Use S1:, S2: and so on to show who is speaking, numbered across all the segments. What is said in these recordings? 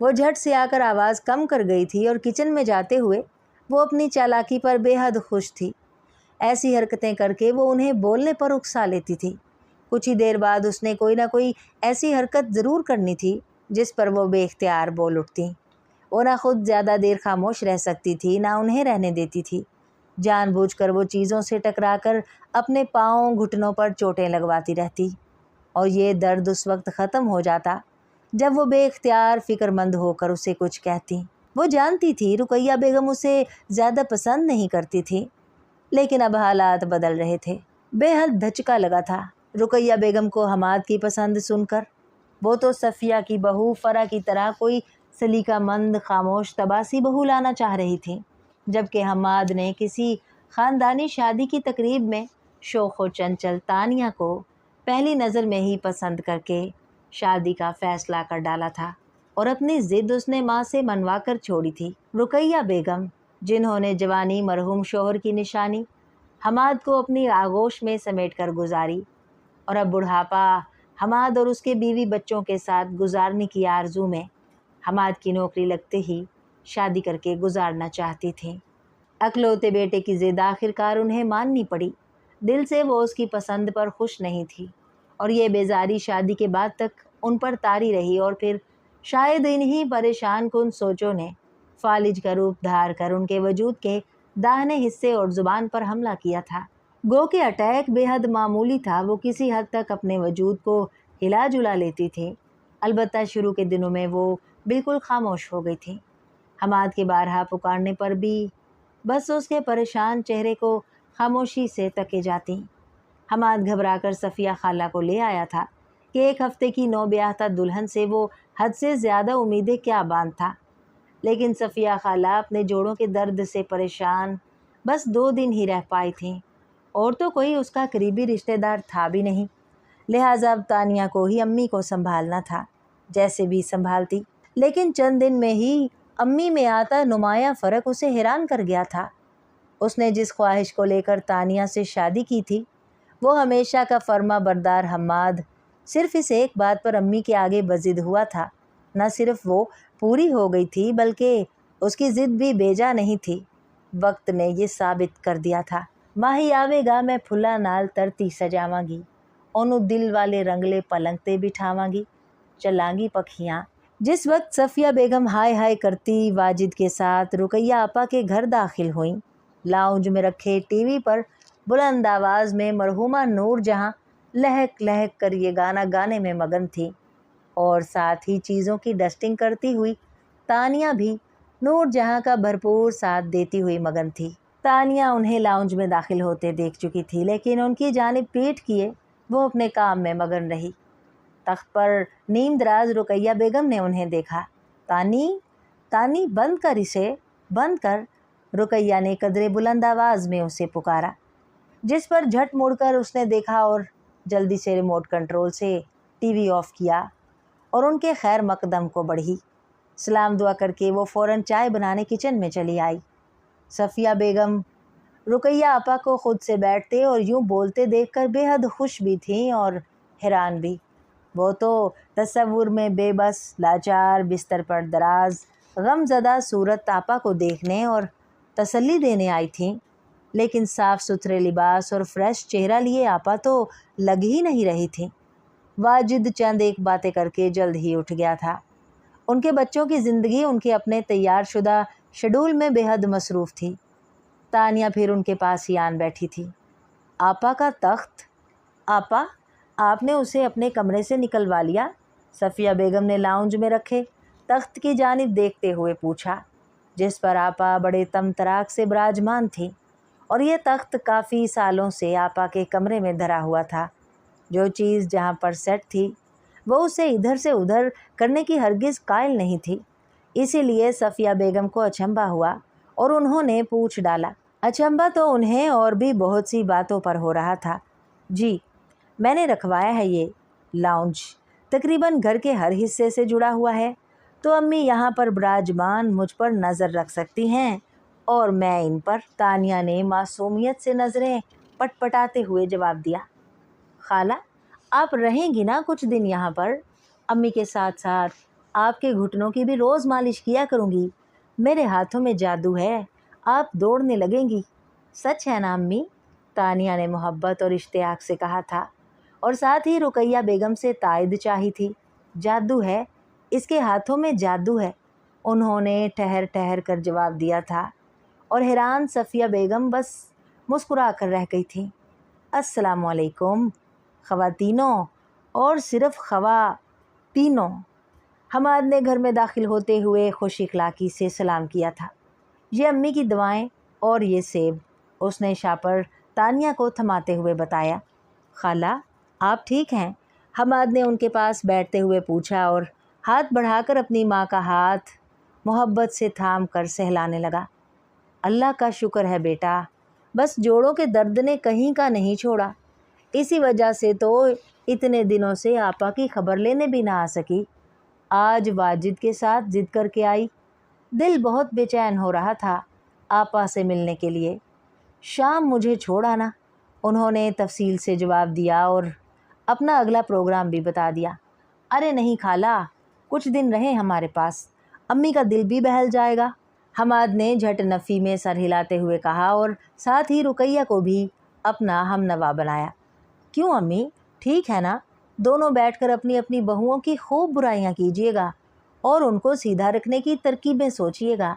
S1: وہ جھٹ سے آ کر آواز کم کر گئی تھی اور کچن میں جاتے ہوئے وہ اپنی چالاکی پر بے حد خوش تھی۔ ایسی حرکتیں کر کے وہ انہیں بولنے پر اکسا لیتی تھی۔ کچھ ہی دیر بعد اس نے کوئی نہ کوئی ایسی حرکت ضرور کرنی تھی جس پر وہ بے اختیار بول اٹھتی۔ وہ نہ خود زیادہ دیر خاموش رہ سکتی تھی، نہ انہیں رہنے دیتی تھی۔ جان بوجھ کر وہ چیزوں سے ٹکرا کر اپنے پاؤں گھٹنوں پر چوٹیں لگواتی رہتی، اور یہ درد اس وقت ختم ہو جاتا جب وہ بے اختیار فکر مند ہو کر اسے کچھ کہتی۔ وہ جانتی تھی رقیہ بیگم اسے زیادہ پسند نہیں کرتی تھی، لیکن اب حالات بدل رہے تھے۔ بے حد دھچکا لگا تھا رقیہ بیگم کو حماد کی پسند سن کر۔ وہ تو صفیہ کی بہو فرح کی طرح کوئی سلیقہ مند خاموش تباسی بہو لانا چاہ رہی تھی، جبکہ حماد نے کسی خاندانی شادی کی تقریب میں شوخ و چنچل تانیہ کو پہلی نظر میں ہی پسند کر کے شادی کا فیصلہ کر ڈالا تھا، اور اپنی ضد اس نے ماں سے منوا کر چھوڑی تھی۔ رقیہ بیگم، جنہوں نے جوانی مرحوم شوہر کی نشانی حماد کو اپنی آغوش میں سمیٹ کر گزاری، اور اب بڑھاپا حماد اور اس کے بیوی بچوں کے ساتھ گزارنے کی آرزو میں حماد کی نوکری لگتے ہی شادی کر کے گزارنا چاہتی تھیں۔ اکلوتے بیٹے کی ضد آخر کار انہیں ماننی پڑی۔ دل سے وہ اس کی پسند پر خوش نہیں تھی، اور یہ بیزاری شادی کے بعد تک ان پر طاری رہی، اور پھر شاید انہی پریشان کن سوچوں نے فالج کا روپ دھار کر ان کے وجود کے داہنے حصے اور زبان پر حملہ کیا تھا۔ گو کہ اٹیک بے حد معمولی تھا، وہ کسی حد تک اپنے وجود کو ہلا جلا لیتی تھی، البتہ شروع کے دنوں میں وہ بالکل خاموش ہو گئی تھی۔ حماد کے بارہا پکارنے پر بھی بس اس کے پریشان چہرے کو خاموشی سے تکے جاتی۔ حماد گھبرا کر صفیہ خالہ کو لے آیا تھا کہ ایک ہفتے کی نو بیاہتا دلہن سے وہ حد سے زیادہ امیدیں کیا باندھ تھا، لیکن صفیہ خالہ اپنے جوڑوں کے درد سے پریشان بس 2 دن ہی رہ پائی تھیں، اور تو کوئی اس کا قریبی رشتہ دار تھا بھی نہیں، لہٰذا اب تانیہ کو ہی امی کو سنبھالنا تھا، جیسے بھی سنبھالتی۔ لیکن چند دن میں ہی امی میں آتا نمایاں فرق اسے حیران کر گیا تھا۔ اس نے جس خواہش کو لے کر تانیہ سے شادی کی تھی، وہ ہمیشہ کا فرما بردار حماد صرف اس ایک بات پر امی کے آگے بضد ہوا تھا۔ نہ صرف وہ پوری ہو گئی تھی، بلکہ اس کی ضد بھی بیجا نہیں تھی۔ وقت نے یہ ثابت کر دیا تھا۔ ماہی آوے گا میں پھلا نال ترتی سجاواں گی، اونوں دل والے رنگلے پلنگ تے بٹھاواں گی، چلاں گی پکھیاں۔ جس وقت صفیہ بیگم ہائے ہائے کرتی واجد کے ساتھ رقیہ آپا کے گھر داخل ہوئیں، لاؤنج میں رکھے ٹی وی پر بلند آواز میں مرحومہ نور جہاں لہک لہک کر یہ گانا گانے میں مگن تھی، اور ساتھ ہی چیزوں کی ڈسٹنگ کرتی ہوئی تانیہ بھی نور جہاں کا بھرپور ساتھ دیتی ہوئی مگن تھی۔ تانیہ انہیں لاؤنج میں داخل ہوتے دیکھ چکی تھی، لیکن ان کی جانب پیٹ کیے وہ اپنے کام میں مگن رہی۔ تخت پر نیم دراز رقیہ بیگم نے انہیں دیکھا۔ تانی، تانی بند کر اسے، بند کر، رقیہ نے قدرے بلند آواز میں اسے پکارا، جس پر جھٹ مڑ کر اس نے دیکھا اور جلدی سے ریموٹ کنٹرول سے ٹی وی آف کیا اور ان کے خیر مقدم کو بڑھی۔ سلام دعا کر کے وہ فوراً چائے بنانے کچن میں چلی آئی۔ صفیہ بیگم رقیہ آپا کو خود سے بیٹھتے اور یوں بولتے دیکھ کر بے حد خوش بھی تھیں اور حیران بھی۔ وہ تو تصور میں بے بس لاچار بستر پر دراز غم زدہ صورت آپا کو دیکھنے اور تسلی دینے آئی تھیں، لیکن صاف ستھرے لباس اور فریش چہرہ لیے آپا تو لگ ہی نہیں رہی تھیں۔ واجد چند ایک باتیں کر کے جلد ہی اٹھ گیا تھا۔ ان کے بچوں کی زندگی ان کے اپنے تیار شدہ شیڈول میں بے حد مصروف تھی۔ تانیہ پھر ان کے پاس ہی آن بیٹھی تھی۔ آپا کا تخت؟ آپا، آپ نے اسے اپنے کمرے سے نکلوا لیا؟ صفیہ بیگم نے لاؤنج میں رکھے تخت کی جانب دیکھتے ہوئے پوچھا، جس پر آپا بڑے تمطراق سے براجمان تھی، اور یہ تخت کافی سالوں سے آپا کے کمرے میں دھرا ہوا تھا۔ جو چیز جہاں پر سیٹ تھی وہ اسے ادھر سے ادھر کرنے کی ہرگز قائل نہیں تھی، اسی لیے صفیہ بیگم کو اچنبھا ہوا اور انہوں نے پوچھ ڈالا۔ اچنبھا تو انہیں اور بھی بہت سی باتوں پر ہو رہا تھا۔ جی، میں نے رکھوایا ہے یہ لاؤنج، تقریباً گھر کے ہر حصے سے جڑا ہوا ہے، تو امی یہاں پر براجمان مجھ پر نظر رکھ سکتی ہیں اور میں ان پر۔ تانیہ نے معصومیت سے نظریں پٹ پٹاتے ہوئے جواب دیا۔ خالہ، آپ رہیں گی نا کچھ دن یہاں پر؟ امی کے ساتھ ساتھ آپ کے گھٹنوں کی بھی روز مالش کیا کروں گی۔ میرے ہاتھوں میں جادو ہے، آپ دوڑنے لگیں گی۔ سچ ہے نا امی؟ تانیہ نے محبت اور اشتیاق سے کہا تھا، اور ساتھ ہی رقیہ بیگم سے تائید چاہی تھی۔ جادو ہے، اس کے ہاتھوں میں جادو ہے، انہوں نے ٹھہر ٹھہر کر جواب دیا تھا، اور حیران صفیہ بیگم بس مسکرا کر رہ گئی تھی۔ السلام علیکم خواتینوں، اور صرف خواتینوں، حماد نے گھر میں داخل ہوتے ہوئے خوش اخلاقی سے سلام کیا تھا۔ یہ امی کی دعائیں اور یہ سیب، اس نے شاپر تانیہ کو تھماتے ہوئے بتایا۔ خالہ آپ ٹھیک ہیں؟ حماد نے ان کے پاس بیٹھتے ہوئے پوچھا، اور ہاتھ بڑھا کر اپنی ماں کا ہاتھ محبت سے تھام کر سہلانے لگا۔ اللہ کا شکر ہے بیٹا، بس جوڑوں کے درد نے کہیں کا نہیں چھوڑا، اسی وجہ سے تو اتنے دنوں سے آپا کی خبر لینے بھی نہ آ سکی۔ آج واجد کے ساتھ ضد کر کے آئی، دل بہت بے چین ہو رہا تھا آپا سے ملنے کے لیے۔ شام مجھے چھوڑ آنا، انہوں نے تفصیل سے جواب دیا اور اپنا اگلا پروگرام بھی بتا دیا۔ ارے نہیں خالہ، کچھ دن رہیں ہمارے پاس، امی کا دل بھی بہل جائے گا، حماد نے جھٹ نفی میں سر ہلاتے ہوئے کہا، اور ساتھ ہی رقیہ کو بھی اپنا ہم نوا بنایا۔ کیوں امی، ٹھیک ہے نا؟ دونوں بیٹھ کر اپنی اپنی بہوؤں کی خوب برائیاں کیجیے گا اور ان کو سیدھا رکھنے کی ترکیبیں سوچیے گا۔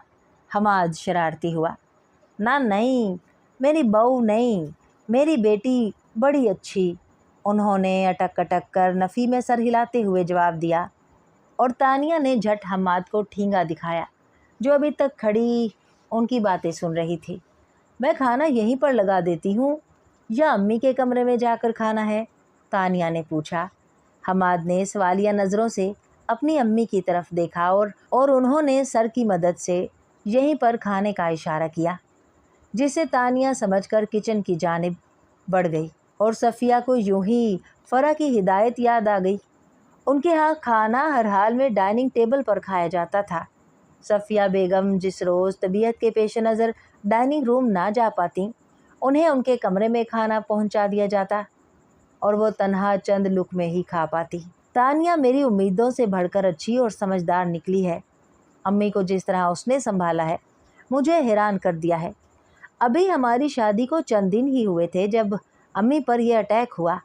S1: حماد شرارتی ہوا۔ نہ نہیں، میری بہو نہیں، میری بیٹی بڑی اچھی، انہوں نے اٹک اٹک کر نفی میں سر ہلاتے ہوئے جواب دیا، اور تانیہ نے جھٹ حماد کو ٹھینگا دکھایا جو ابھی تک کھڑی ان کی باتیں سن رہی تھی۔ میں کھانا یہیں پر لگا دیتی ہوں یا امی کے کمرے میں جا کر کھانا ہے؟ تانیہ نے پوچھا۔ حماد نے سوالیہ نظروں سے اپنی امی کی طرف دیکھا، اور انہوں نے سر کی مدد سے یہیں پر کھانے کا اشارہ کیا، جسے تانیہ سمجھ کر کچن کی جانب بڑھ گئی، اور صفیہ کو یوں ہی فرح کی ہدایت یاد آ گئی۔ ان کے ہاں کھانا ہر حال میں ڈائننگ ٹیبل پر کھایا جاتا تھا۔ صفیہ بیگم جس روز طبیعت کے پیش نظر ڈائننگ روم نہ جا پاتی، انہیں ان کے کمرے میں کھانا پہنچا دیا جاتا، اور وہ تنہا چند لقمے میں ہی کھا پاتی۔ تانیہ میری امیدوں سے بڑھ کر اچھی اور سمجھدار نکلی ہے، امی کو جس طرح اس نے سنبھالا ہے مجھے حیران کر دیا ہے۔ ابھی ہماری شادی کو چند دن ہی ہوئے تھے جب امی پر یہ اٹیک ہوا،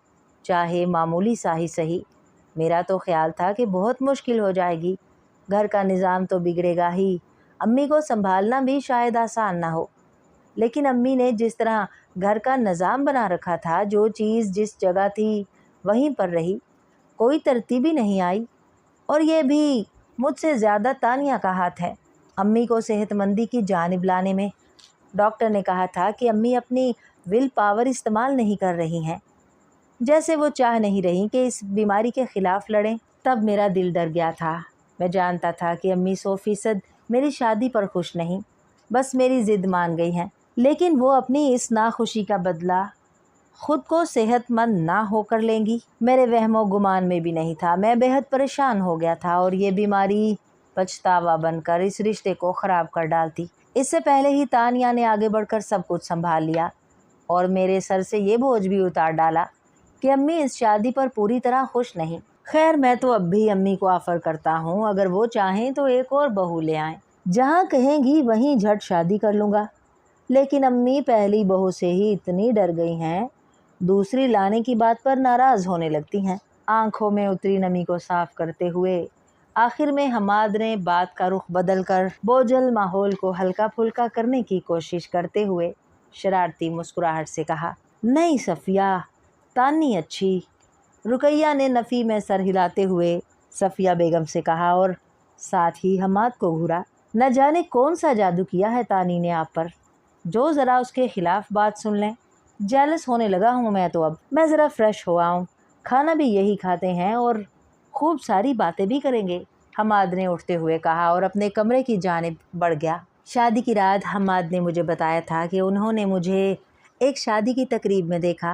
S1: چاہے معمولی سا ہی صحیح۔ میرا تو خیال تھا کہ بہت مشکل ہو جائے گی، گھر کا نظام تو بگڑے گا ہی، امی کو سنبھالنا بھی شاید آسان نہ ہو، لیکن امی نے جس طرح گھر کا نظام بنا رکھا تھا، جو چیز جس جگہ تھی وہیں پر رہی، کوئی ترتیب ہی نہیں آئی، اور یہ بھی مجھ سے زیادہ تانیہ کا ہاتھ ہے امی کو صحت مندی کی جانب لانے میں۔ ڈاکٹر نے کہا تھا کہ امی اپنی ول پاور استعمال نہیں کر رہی ہیں، جیسے وہ چاہ نہیں رہی کہ اس بیماری کے خلاف لڑیں۔ تب میرا دل ڈر گیا تھا، میں جانتا تھا کہ امی 100% میری شادی پر خوش نہیں، بس میری ضد مان گئی ہیں، لیکن وہ اپنی اس ناخوشی کا بدلہ خود کو صحت مند نہ ہو کر لیں گی، میرے وہم و گمان میں بھی نہیں تھا۔ میں بے حد پریشان ہو گیا تھا، اور یہ بیماری پچھتاوا بن کر اس رشتے کو خراب کر ڈالتی۔ اس سے پہلے ہی تانیہ نے آگے بڑھ کر سب کچھ سنبھال لیا، اور میرے سر سے یہ بوجھ بھی اتار ڈالا کہ امی اس شادی پر پوری طرح خوش نہیں۔ خیر، میں تو اب بھی امی کو آفر کرتا ہوں، اگر وہ چاہیں تو ایک اور بہو لے آئیں، جہاں کہیں گی وہیں جھٹ شادی کر لوں گا۔ لیکن امی پہلی بہو سے ہی اتنی ڈر گئی ہیں، دوسری لانے کی بات پر ناراض ہونے لگتی ہیں۔ آنکھوں میں اتری نمی کو صاف کرتے ہوئے آخر میں حماد نے بات کا رخ بدل کر بوجھل ماحول کو ہلکا پھلکا کرنے کی کوشش کرتے ہوئے شرارتی مسکراہٹ سے کہا، نہیں صفیہ، تانی اچھی۔ رقیہ نے نفی میں سر ہلاتے ہوئے صفیہ بیگم سے کہا، اور ساتھ ہی حماد کو گھورا۔ نہ جانے کون سا جادو کیا ہے تانی نے آپ پر، جو ذرا اس کے خلاف بات سن لیں۔ جیلس ہونے لگا ہوں میں تو، اب میں ذرا فریش ہو آؤں، کھانا بھی یہی کھاتے ہیں اور خوب ساری باتیں بھی کریں گے، حماد نے اٹھتے ہوئے کہا، اور اپنے کمرے کی جانب بڑھ گیا۔ شادی کی رات حماد نے مجھے بتایا تھا کہ انہوں نے مجھے ایک شادی کی تقریب میں دیکھا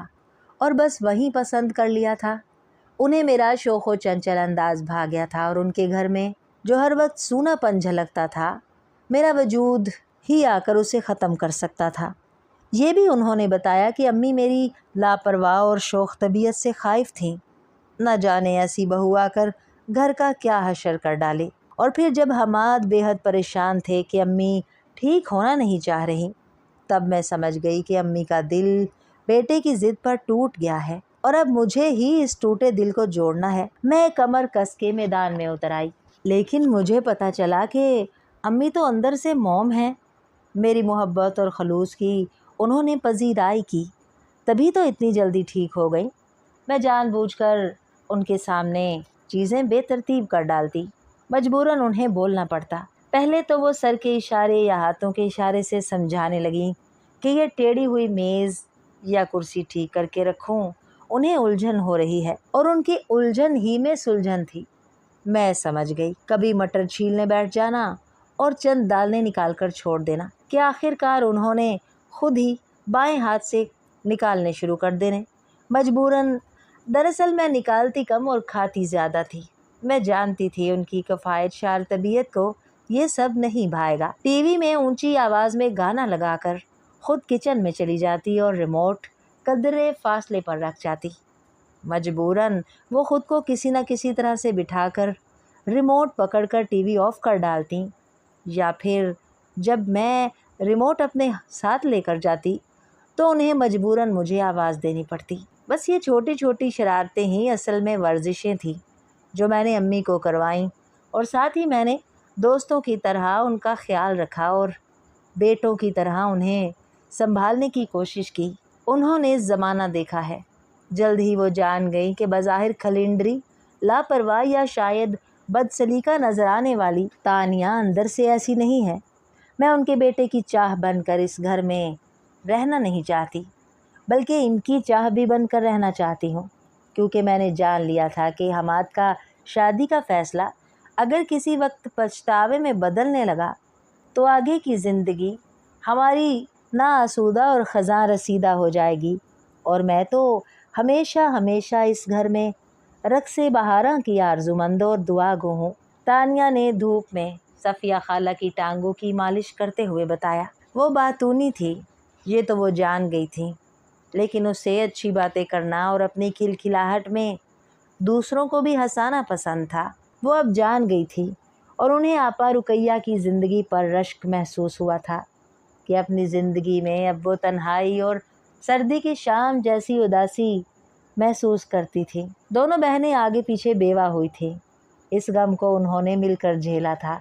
S1: اور بس وہیں پسند کر لیا تھا۔ انہیں میرا شوخ و چنچل انداز بھا گیا تھا، اور ان کے گھر میں جو ہر وقت سونا پن جھلکتا تھا، میرا وجود ہی آ کر اسے ختم کر سکتا تھا۔ یہ بھی انہوں نے بتایا کہ امی میری لاپرواہ اور شوخ طبیعت سے خائف تھیں، نہ جانے ایسی بہو آ کر گھر کا کیا حشر کر ڈالے۔ اور پھر جب حماد بے حد پریشان تھے کہ امی ٹھیک ہونا نہیں چاہ رہی، تب میں سمجھ گئی کہ امی کا دل بیٹے کی ضد پر ٹوٹ گیا ہے اور اب مجھے ہی اس ٹوٹے دل کو جوڑنا ہے۔ میں کمر کس کے میدان میں اتر آئی، لیکن مجھے پتہ چلا کہ امی تو اندر سے موم ہیں۔ میری محبت اور خلوص کی انہوں نے پذیرائی کی، تبھی تو اتنی جلدی ٹھیک ہو گئی۔ میں جان بوجھ کر ان کے سامنے چیزیں بے ترتیب کر ڈالتی، مجبوراً انہیں بولنا پڑتا۔ پہلے تو وہ سر کے اشارے یا ہاتھوں کے اشارے سے سمجھانے لگیں کہ یہ ٹیڑھی ہوئی میز یا کرسی ٹھیک کر کے رکھوں، انہیں الجھن ہو رہی ہے، اور ان کی الجھن ہی میں سلجھن تھی۔ میں سمجھ گئی، کبھی مٹر چھیلنے بیٹھ جانا اور چند دالیں نکال کر چھوڑ دینا کہ آخر کار انہوں نے خود ہی بائیں ہاتھ سے نکالنے شروع کر دینے، مجبوراً۔ دراصل میں نکالتی کم اور کھاتی زیادہ تھی۔ میں جانتی تھی ان کی کفایت شار طبیعت کو یہ سب نہیں بھائے گا۔ ٹی وی میں اونچی آواز میں گانا لگا کر خود کچن میں چلی جاتی اور ریموٹ قدرے فاصلے پر رکھ جاتی۔ مجبوراً وہ خود کو کسی نہ کسی طرح سے بٹھا کر ریموٹ پکڑ کر ٹی وی آف کر ڈالتی، یا پھر جب میں ریموٹ اپنے ساتھ لے کر جاتی تو انہیں مجبوراً مجھے آواز دینی پڑتی۔ بس یہ چھوٹی چھوٹی شرارتیں ہی اصل میں ورزشیں تھیں جو میں نے امی کو کروائیں، اور ساتھ ہی میں نے دوستوں کی طرح ان کا خیال رکھا اور بیٹوں کی طرح انہیں سنبھالنے کی کوشش کی۔ انہوں نے زمانہ دیکھا ہے، جلد ہی وہ جان گئی کہ بظاہر کھلنڈری، لاپرواہ یا شاید بد سلیقہ نظر آنے والی تانیہ اندر سے ایسی نہیں ہے۔ میں ان کے بیٹے کی چاہ بن کر اس گھر میں رہنا نہیں چاہتی، بلکہ ان کی چاہ بھی بن کر رہنا چاہتی ہوں، کیونکہ میں نے جان لیا تھا کہ حماد کا شادی کا فیصلہ اگر کسی وقت پچھتاوے میں بدلنے لگا تو آگے کی زندگی ہماری ناآسودہ اور خزاں رسیدہ ہو جائے گی، اور میں تو ہمیشہ ہمیشہ اس گھر میں رقص بہاراں کی آرزومند اور دعا گو ہوں۔ تانیہ نے دھوپ میں صفیہ خالہ کی ٹانگوں کی مالش کرتے ہوئے بتایا۔ وہ باتونی تھی، یہ تو وہ جان گئی تھی، لیکن اسے اچھی باتیں کرنا اور اپنی کھلکھلاہٹ میں دوسروں کو بھی ہنسانا پسند تھا۔ وہ اب جان گئی تھی، اور انہیں آپا رقیہ کی زندگی پر رشک محسوس ہوا تھا کہ اپنی زندگی میں اب وہ تنہائی اور سردی کی شام جیسی اداسی محسوس کرتی تھی۔ دونوں بہنیں آگے پیچھے بیوہ ہوئی تھیں، اس غم کو انہوں نے مل کر جھیلا تھا،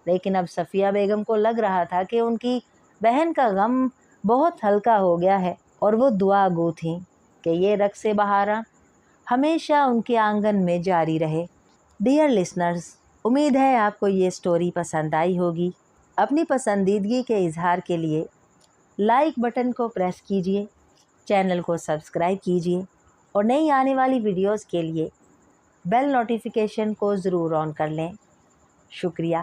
S1: لیکن اب صفیہ بیگم کو لگ رہا تھا کہ ان کی بہن کا غم بہت ہلکا ہو گیا ہے، اور وہ دعا گو تھیں کہ یہ رقص بہاراں ہمیشہ ان کے آنگن میں جاری رہے۔ ڈیئر لسنرز، امید ہے آپ کو یہ سٹوری پسند آئی ہوگی۔ اپنی پسندیدگی کے اظہار کے لیے لائک بٹن کو پریس کیجیے، چینل کو سبسکرائب کیجیے، اور نئی آنے والی ویڈیوز کے لیے بیل نوٹیفیکیشن کو ضرور آن کر لیں۔ شکریہ۔